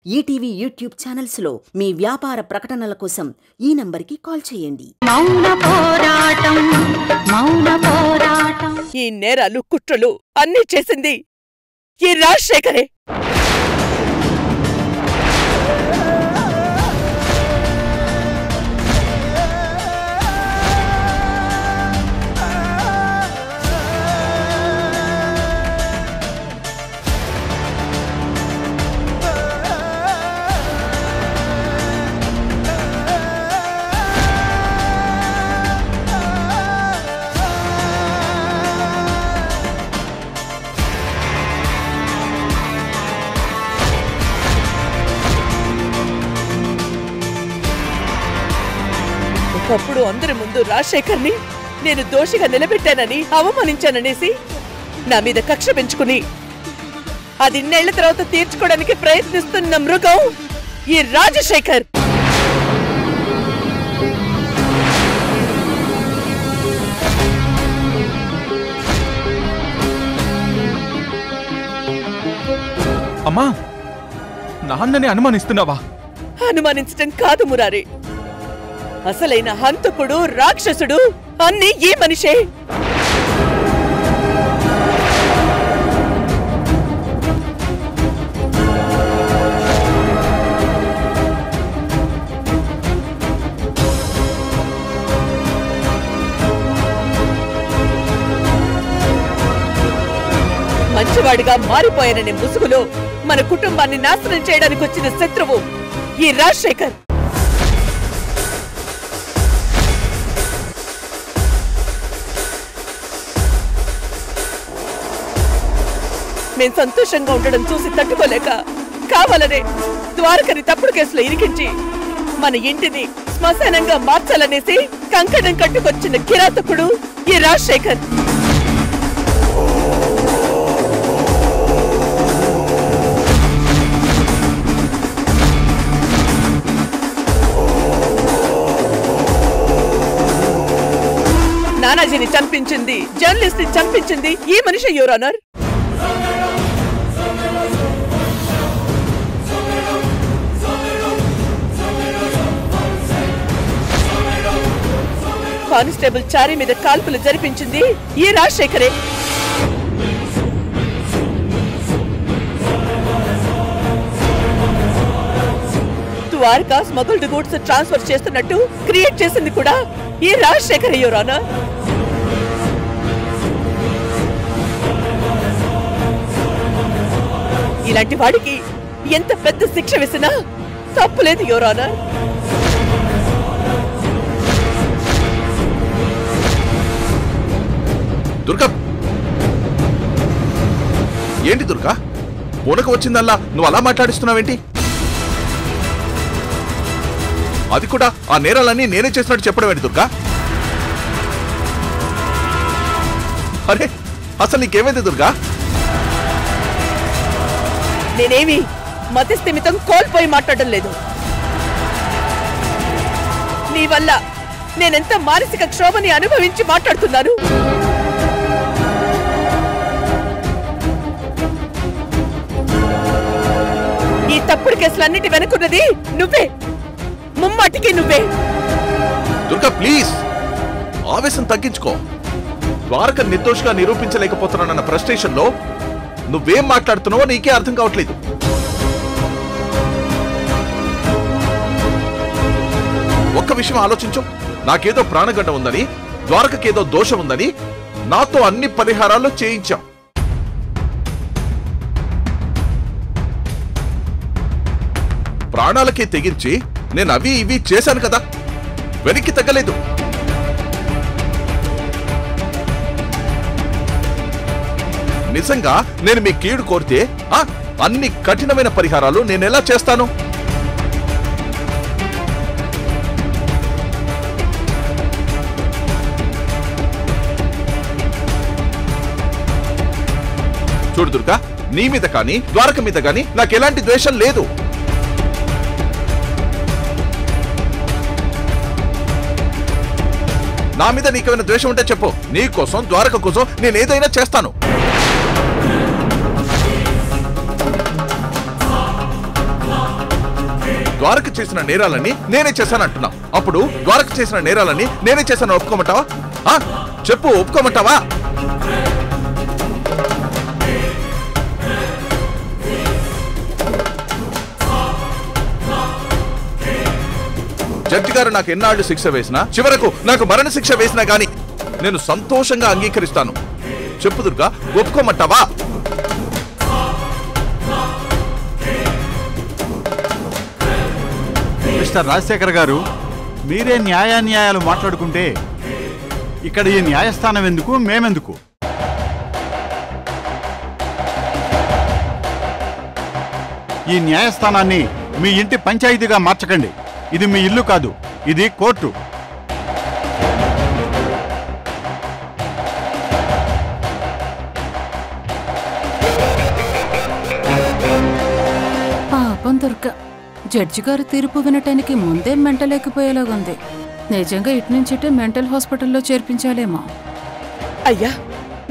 ETV YouTube channels లో మీ వ్యాపార ప్రకటనల కోసం ఈ నంబర్కి కాల్ చేయండి. ఈ నేరాలు కుట్రలు అన్నీ చేసింది ఈ రాజశేఖరే. ఒకప్పుడు అందరి ముందు రాజశేఖర్ని నేను దోషిగా నిలబెట్టానని అవమానించాననేసి నా మీద కక్ష పెంచుకుని అది ఇన్నేళ్ల తర్వాత తీర్చుకోవడానికి ప్రయత్నిస్తున్న మృగం ఈ రాజశేఖర్. అమ్మా, నాన్నని అనుమానిస్తున్నావా? అనుమానించటం కాదు మురారి, అసలైన హంతకుడు రాక్షసుడు అన్నీ ఈ మనిషే. మంచివాడిగా మారిపోయాననే ముసుగులో మన కుటుంబాన్ని నాశనం చేయడానికి వచ్చిన శత్రువు ఈ రాజశేఖర్. మేం సంతోషంగా ఉండడం చూసి తట్టుకోలేక కావాలనే ద్వారకని తప్పుడు కేసులో ఇరికించి మన ఇంటిని శ్మశానంగా మార్చాలనేసి కంకణం కట్టుకొచ్చిన కిరాతకుడు ఈ రాజశేఖర్. నానాజీని చంపించింది, జర్నలిస్ట్ ని చంపించింది ఈ మనిషి యువర్ ఆనర్. కానిస్టేబుల్ చారి మీద కాల్పులు జరిపించింది ఈ రాజశేఖరే. ద్వారకా స్మగుల్డ్ గూడ్స్ ట్రాన్స్ఫర్ చేస్తున్నట్టు క్రియేట్ చేసింది కూడా ఈ రాజశేఖర్ యువర్ ఆనర్. ఇలాంటి వాడికి ఎంత పెద్ద శిక్ష వేసినా తప్పులేదు యువర్ ఆనర్. దుర్గా, ఏంటి దుర్గా, పూనక వచ్చిందల్లా నువ్వు అలా మాట్లాడిస్తున్నావేంటి? అది కూడా ఆ నేరాలన్నీ నేనే చేసినట్టు చెప్పడం ఏంటి దుర్గా? అరే, అసలు నీకేమైంది దుర్గా? నేనేమి మతిస్థిమితం కోల్పోయి మాట్లాడడం లేదు. నీ వల్ల నేనెంత మానసిక క్షోభని అనుభవించి మాట్లాడుతున్నాను. ఈ తప్పుడు కేసులన్నిటి వెనుకున్నది నువ్వే, ముమ్మాటికి నువ్వే. దుర్గా ప్లీజ్ ఆవేశం తగ్గించుకో. ద్వారక నిర్దోషిగా నిరూపించలేకపోతున్నానన్న ఫ్రస్ట్రేషన్ లో నువ్వేం మాట్లాడుతున్నావో నీకే అర్థం కావట్లేదు. ఒక్క విషయం ఆలోచించు. నాకేదో ప్రాణగడ్డ ఉందని, ద్వారకకేదో దోషం ఉందని నాతో అన్ని పరిహారాలు చేయించాం. ప్రాణాలకే తెగించి నేను అవి ఇవి చేశాను కదా, వెనక్కి తగ్గలేదు. నిజంగా నేను మీ కీడు కోరితే అన్ని కఠినమైన పరిహారాలు నేనెలా చేస్తాను? చూడు దుర్గా, నీ మీద కానీ ద్వారక మీద కానీ నాకెలాంటి ద్వేషం లేదు. నా మీద నీకేమైనా ద్వేషం ఉంటే చెప్పు. నీ కోసం, ద్వారక కోసం నేనేదైనా చేస్తాను. ద్వారక చేసిన నేరాలన్నీ నేనే చేశానంటున్నా. అప్పుడు ద్వారక చేసిన నేరాలన్నీ నేనే చేశాను ఒప్పుకోమంటావా? చెప్పు, ఒప్పుకోమంటావా? జడ్జి గారు నాకు ఎన్నాళ్ళు శిక్ష వేసినా, చివరకు నాకు మరణ శిక్ష వేసినా గాని నేను సంతోషంగా అంగీకరిస్తాను. చెప్పు దుర్గా, ఒప్పుకోమంటావా? మిస్టర్ రాజశేఖర్ గారు, మీరే న్యాయాన్యాయాలు మాట్లాడుకుంటే ఇక్కడ ఈ న్యాయస్థానం ఎందుకు, మేమెందుకు? ఈ న్యాయస్థానాన్ని మీ ఇంటి పంచాయతీగా మార్చకండి. ఇది మీ ఇల్లు కాదు, ఇది కోర్టు. పాపం దుర్గా, జడ్జి గారు తీర్పు వినటానికి ముందే మెంటలేకపోయేలాగుంది. నిజంగా ఇటునుంచిటే మెంటల్ హాస్పిటల్లో చేర్పించాలేమో. అయ్యా,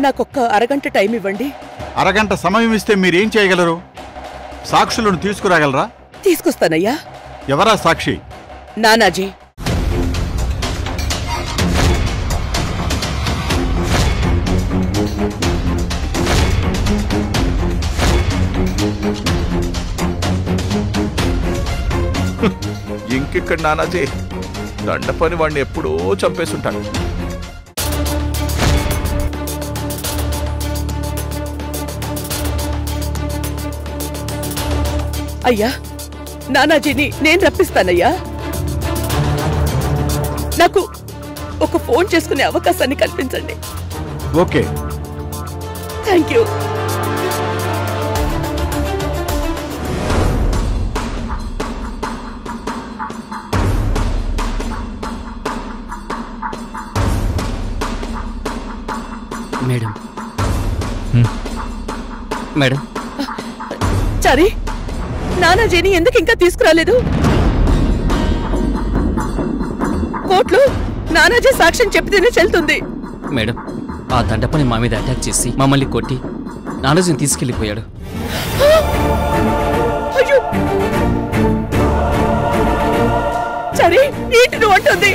నాకొక్క అరగంట టైం ఇవ్వండి. అరగంట సమయం ఇస్తే మీరేం చేయగలరు? సాక్షులను తీసుకురాగలరా? తీసుకొస్తానయ్యా. ఎవరా సాక్షి? నానాజీ. ఇంకెక్కడ నానాజీ? దండ పని వాడిని ఎప్పుడో చంపేస్తుంటాడు. అయ్యా, నానాజీని నేను రప్పిస్తానయ్యా. నాకు ఒక ఫోన్ చేసుకునే అవకాశాన్ని కల్పించండి. Okay. Thank you. Madam madam Chari, నానాజీని ఎందుకు ఇంకా తీసుకురాలేదు? కోర్టులో నానాజీ సాక్ష్యం చెప్తేనే చెల్తుంది. మేడం, ఆ దండపని మా మీద అటాక్ చేసి మమ్మల్ని కొట్టి నానాజీని తీసుకెళ్లిపోయాడు. అయ్యో చారి, ఏంటి నువ్వు అంటుంది?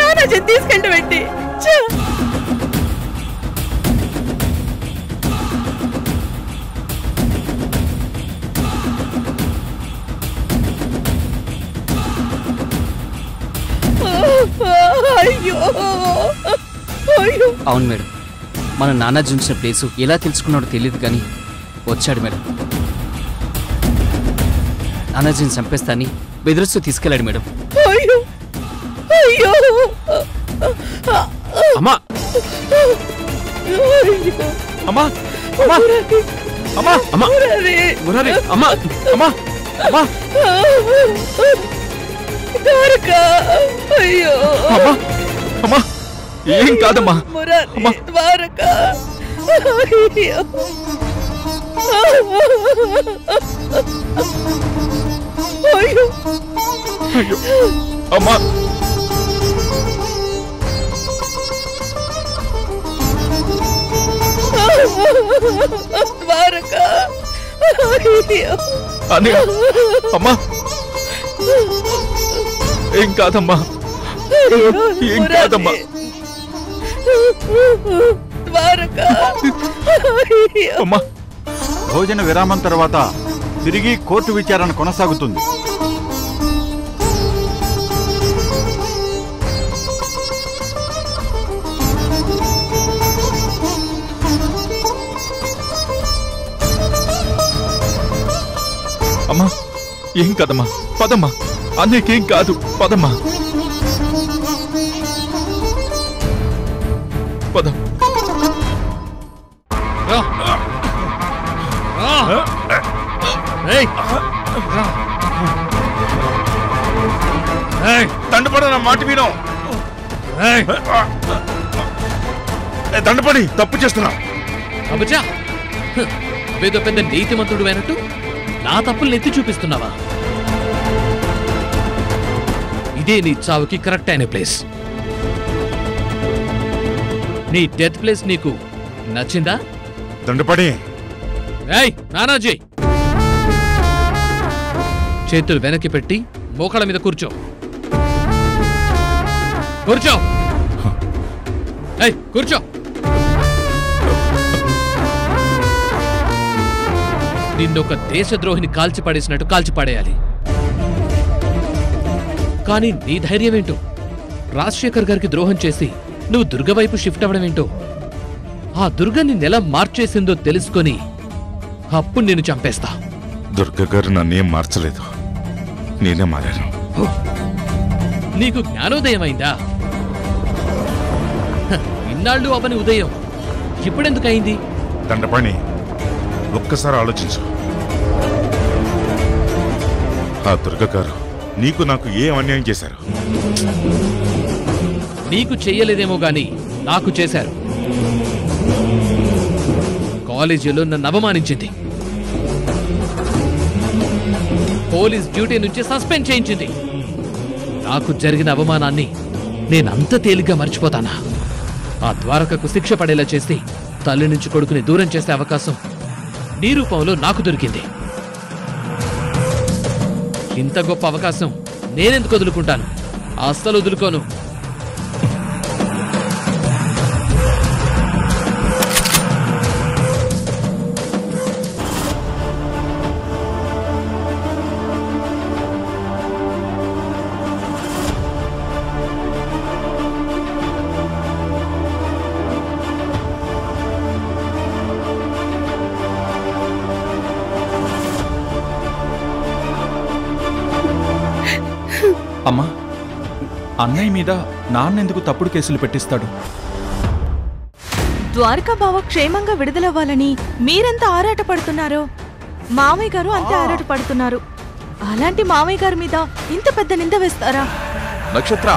నానాజీని తీసుకెళ్ళి పెట్టి అవును మేడం, మన నానాజీ ఉంచిన ప్లేసు ఎలా తెలుసుకున్నాడో తెలియదు కానీ వచ్చాడు మేడం. నానాజీని చంపేస్తాని బెదిరిస్తూ తీసుకెళ్ళాడు మేడం. అమ్మా అమ్మా అమ్మా అమ్మా అమ్మా మురారి అమ్మా అమ్మా అమ్మా అయ్యో అమ్మా అమ్మా ఏం కాదమ్మా. మురారి, ద్వారకా. అయ్యో అయ్యో అయ్యో అమ్మా. ద్వారకా. అన్నయ్య, అమ్మా ఏం కాదమ్మా, ఏం కాదమ్మా. ద్వారకా. అమ్మా, భోజన విరామం తర్వాత తిరిగి కోర్టు విచారణ కొనసాగుతుంది. అమ్మా ఏం కాదమ్మా, పదమ్మా. అన్నయ్యకేం కాదు, పదమ్మా. పద. దండపడి నా మాట విను. దండపడి తప్పు చేస్తున్నా. అబజా, ఏదో పెద్ద నీతిమంతుడు అయినట్టు నా తప్పులు ఎత్తి చూపిస్తున్నావా? ఇదే నీ చావుకి కరెక్ట్ అయిన ప్లేస్. నీ డెత్ ప్లేస్ నీకు నచ్చిందా? దండపడి. ఏయ్ నానాజీ, చేతులు వెనక్కి పెట్టి మోకాళ్ళ మీద కూర్చో. కూర్చో. ఏయ్, కూర్చో. నిన్నొక దేశద్రోహిని కాల్చిపడేసినట్టు కాల్చిపడేయాలి. కానీ నీ ధైర్యమేంటో? రాజశేఖర్ గారికి ద్రోహం చేసి నువ్వు దుర్గ వైపు షిఫ్ట్ అవ్వడమేంటో? ఆ దుర్గ నిన్నెలా మార్చేసిందో తెలుసుకొని అప్పుడు నేను చంపేస్తా. దుర్గ గారు నన్నేం మార్చలేదు, నేనే మారాను. నీకు జ్ఞానోదయమైందా? ఇన్నాళ్ళు అవని ఉదయం ఇప్పుడెందుకయింది? దండపాణి, ఒక్కసారి ఆలోచించు. ఆ దుర్గ గారు నీకు నాకు ఏం అన్యాయం చేశారు? నీకు చెయ్యలేదేమో గాని నాకు చేశారు. కాలేజీలో నన్ను అవమానించింది, పోలీస్ డ్యూటీ నుంచి సస్పెండ్ చేయించింది. నాకు జరిగిన అవమానాన్ని నేనంత తేలిగ్గా మర్చిపోతానా? ఆ ద్వారకకు శిక్ష పడేలా చేసి తల్లి నుంచి కొడుకుని దూరం చేసే అవకాశం నీ రూపంలో నాకు దొరికింది. ఇంత గొప్ప అవకాశం నేనెందుకు వదులుకుంటాను? అస్సలు వదులుకోను. అమ్మా, అన్నయ్య మీద నాన్నెందుకు తప్పుడు కేసులు పెట్టిస్తాడు? ద్వారకా బావ క్షేమంగా విడుదలవ్వాలని మీరెంత ఆరాటపడుతున్నారో మామయ్య గారు అంతే ఆరాటపడుతున్నారు. అలాంటి మామయ్య గారి మీద ఇంత పెద్ద నింద వేస్తారా? నక్షత్ర,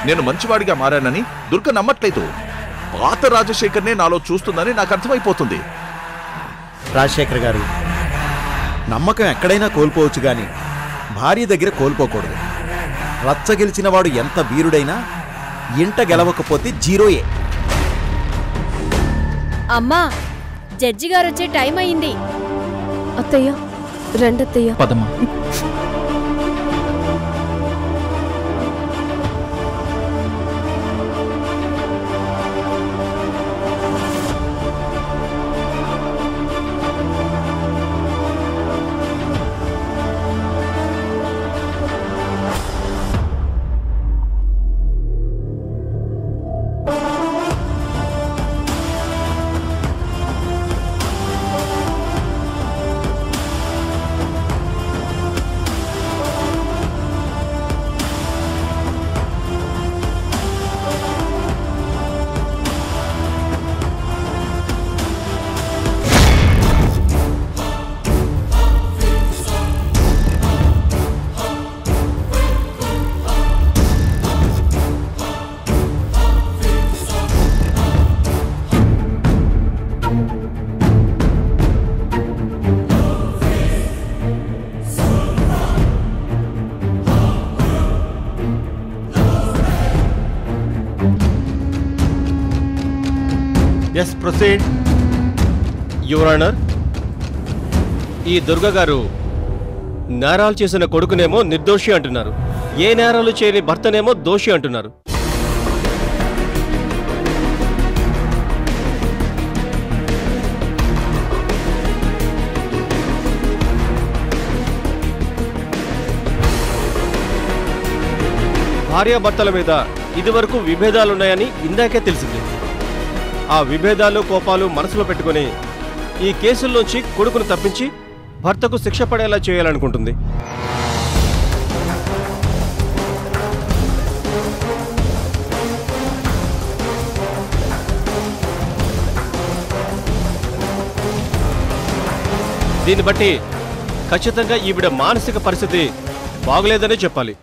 నేను మంచివాడిగా మారానని దుర్గ నమ్మట్లేదు. పాత రాజశేఖర్నే నాలో చూస్తుందని నాకు అర్థమైపోతుంది. రాజశేఖర్ గారు, నమ్మకం ఎక్కడైనా కోల్పోవచ్చు గాని భార్య దగ్గర కోల్పోకూడదు. రచ్చ గెలిచిన వాడు ఎంత వీరుడైనా ఇంట గెలవకపోతే జీరోయే. అమ్మా, జడ్జి గారు వచ్చే టైం అయింది. అత్తయ్య, రెండత్తయ్య. పదమ్మా. Yes, proceed. యువర్ ఆనర్, ఈ దుర్గ గారు నేరాలు చేసిన కొడుకునేమో నిర్దోషి అంటున్నారు, ఏ నేరాలు చేయని భర్తనేమో దోషి అంటున్నారు. భార్యాభర్తల మీద ఇదివరకు విభేదాలున్నాయని ఇందాకే తెలిసింది. ఆ విభేదాలు, కోపాలు మనసులో పెట్టుకుని ఈ కేసుల్లోంచి కొడుకును తప్పించి భర్తకు శిక్ష పడేలా చేయాలనుకుంటుంది. దీన్ని బట్టి ఖచ్చితంగా ఈవిడ మానసిక పరిస్థితి బాగలేదనే చెప్పాలి.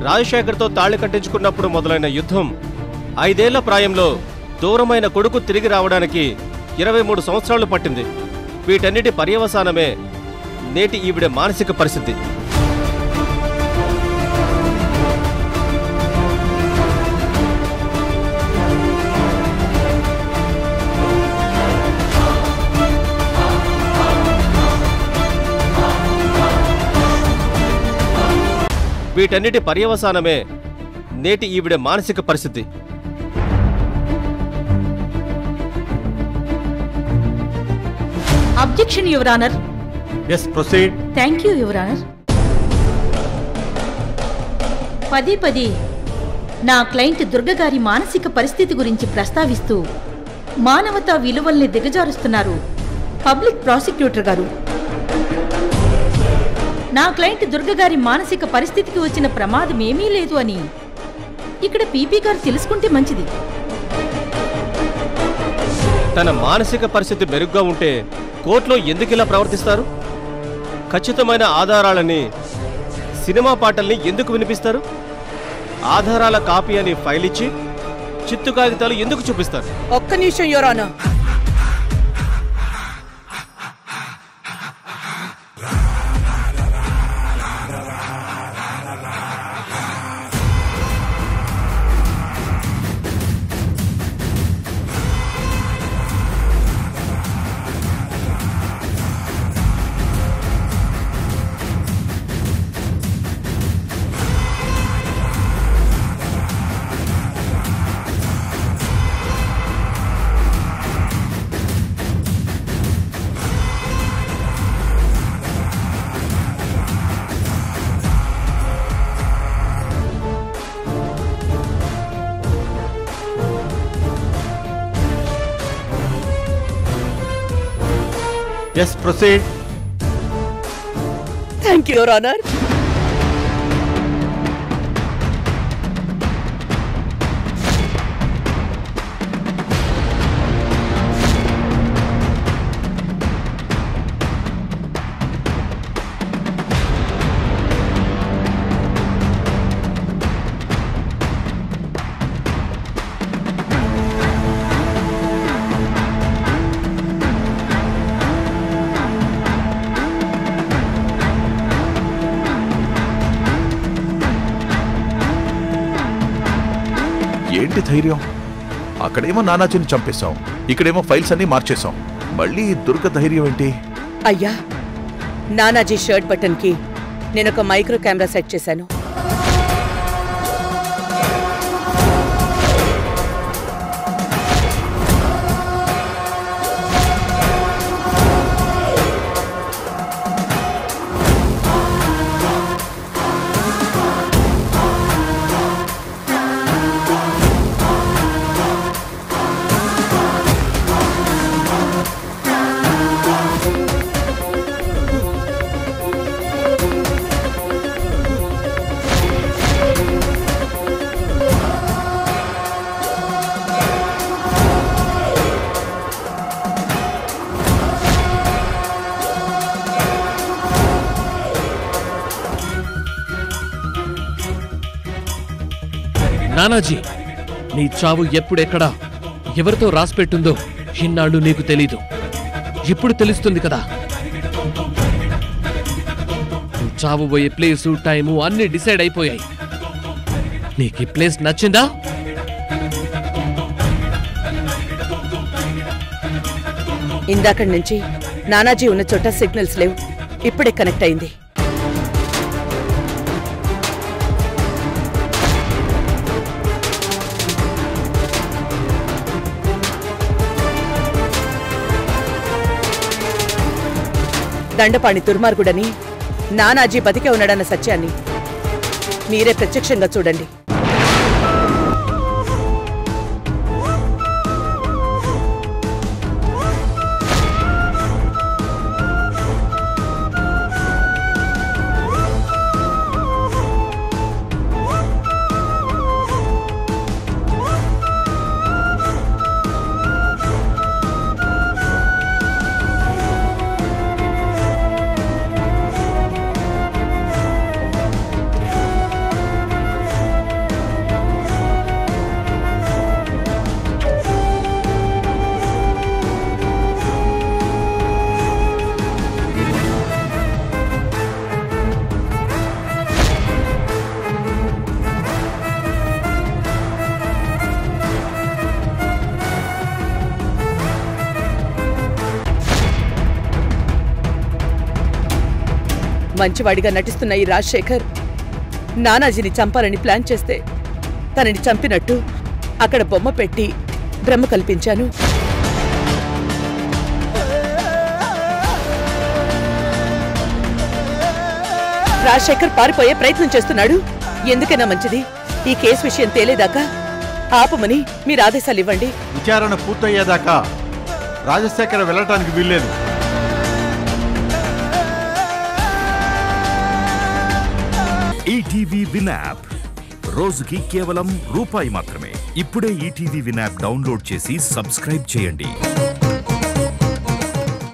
రాజశేఖర్తో తాళి కట్టించుకున్నప్పుడు మొదలైన యుద్ధం 5 ఏళ్ల ప్రాయంలో దూరమైన కొడుకు తిరిగి రావడానికి 23 సంవత్సరాలు పట్టింది. వీటన్నిటి పర్యవసానమే నేటి ఈవిడ మానసిక పరిస్థితి. వీటన్నిటి పర్యవసానమే నేటి ఈవిడ మానసిక పరిస్థితి. Objection your honour. Yes proceed. Thank you your honour. పదే నా క్లయింట్ దుర్గగారి మానసిక పరిస్థితి గురించి ప్రస్తావిస్తూ మానవతా విలువల్ని దిగజారుస్తున్నారు పబ్లిక్ ప్రాసిక్యూటర్ గారు. నా క్లయింట్ దుర్గగారి మానసిక పరిస్థితికి వచ్చిన ప్రమాదం ఏమీ లేదు అని ఇక్కడ పీపీ గారు తెలుసుకుంటే మంచిది. తన మానసిక పరిస్థితి మెరుగ్గా ఉంటే కోర్టులో ఎందుకు ఇలా ప్రవర్తిస్తారు? ఖచ్చితమైన ఆధారాలని, సినిమా పాటల్ని ఎందుకు వినిపిస్తారు? ఆధారాల కాపీ అని ఫైల్ ఇచ్చి చిత్తు కాగితాలు ఎందుకు చూపిస్తారు? ఒక్క నిమిషం your honour. Yes, proceed. Thank you, Your Honor. ఏంటి ధైర్యం? అక్కడేమో నానాజీని చంపేశాం, ఇక్కడేమో ఫైల్స్ అన్ని మార్చేశాం. మళ్ళీ దుర్గ ధైర్యం ఏంటి? అయ్యా, నానాజీ షర్ట్ బటన్ కి నేనొక మైక్రో కెమెరా సెట్ చేశాను. నానాజీ, నీ చావు ఎప్పుడెక్కడా ఎవరితో రాసిపెట్టుందో ఇన్నాళ్ళు నీకు తెలీదు. ఇప్పుడు తెలుస్తుంది కదా. నువ్వు చావబోయే ప్లేసు, టైము అన్నీ డిసైడ్ అయిపోయాయి. నీకు ఈ ప్లేస్ నచ్చిందా? ఇందాకడి నుంచి నానాజీ ఉన్న చోట సిగ్నల్స్ లేవు. ఇప్పుడే కనెక్ట్ అయింది. దండపాణి దుర్మార్గుడని, నానాజీ బతికే ఉన్నాడన్న సత్యాన్ని మీరే ప్రత్యక్షంగా చూడండి. మంచివాడిగా నటిస్తున్న ఈ రాజశేఖర్ నానాజీని చంపాలని ప్లాన్ చేస్తే తనని చంపినట్టు అక్కడ బొమ్మ పెట్టి భ్రమ కల్పించాను. రాజశేఖర్ పారిపోయే ప్రయత్నం చేస్తున్నాడు. ఎందుకైనా మంచిది ఈ కేసు విషయం తేలేదాకా ఆపమని మీరు ఆదేశాలు ఇవ్వండి. విచారణ పూర్తయ్యేదాకా రాజశేఖర్ వెళ్ళటానికి వీల్లేదు. ఈటీవీ విన్ యాప్ రోజుకి కేవలం రూపాయి మాత్రమే. ఇప్పుడే ఈటీవీ విన్ యాప్ డౌన్లోడ్ చేసి సబ్స్క్రైబ్ చేయండి.